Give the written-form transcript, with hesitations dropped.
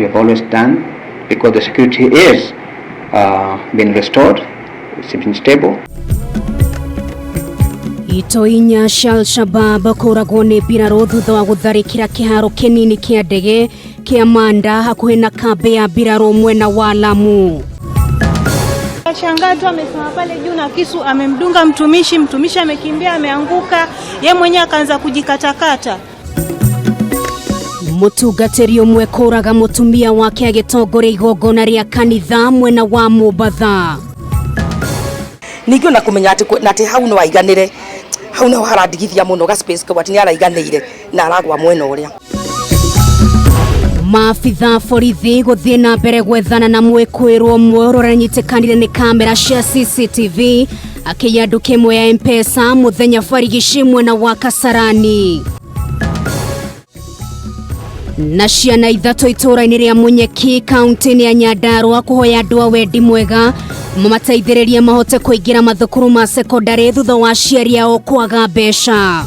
we have always done, because the security is been restored, it's been stable. Itoinya Al-Shabab kuragwo ni mbirarũ thutha wa gũtharĩkĩra kĩharo kĩnini kĩa ndege kĩa Manda hakuhĩ na kambi ya mbirarũ mwena wa Lamu. Shangaa tu amesimama pale juu na kisu amemdunga mtumishi amekimbia ameanguka, yeye mwenyewe akaanza kujikatakata. Mũtungatĩri ũmwe kũraga mũtumia wake agĩtongoria igongona rĩa kanitha mwena wa Mombatha. Ningĩ na kumenya atĩ hau no aiganire, hau no haradigithia mũno ga space kwa atĩ araiganĩire na aragwa mwena ũrĩa. Maabitha borithi gũthiĩ na mbere gwethana na mwĩkũĩrwo ũmwe ũrĩa ũnyitĩkanire nĩ kamera cia CCTV akĩiya nduka ĩmwe ya M-Pesa mũthenya barigici mwena wa Kasarani. Na ciana ithatũ itũũra-inĩ rĩa Munyeki kaunti-inĩ ya Nyandarua kũhoya andũ a wendi mwega mamateithĩrĩrie mahote kũingĩra mathukuru ma sekondari thutha wa aciari ao kwaga mbeca.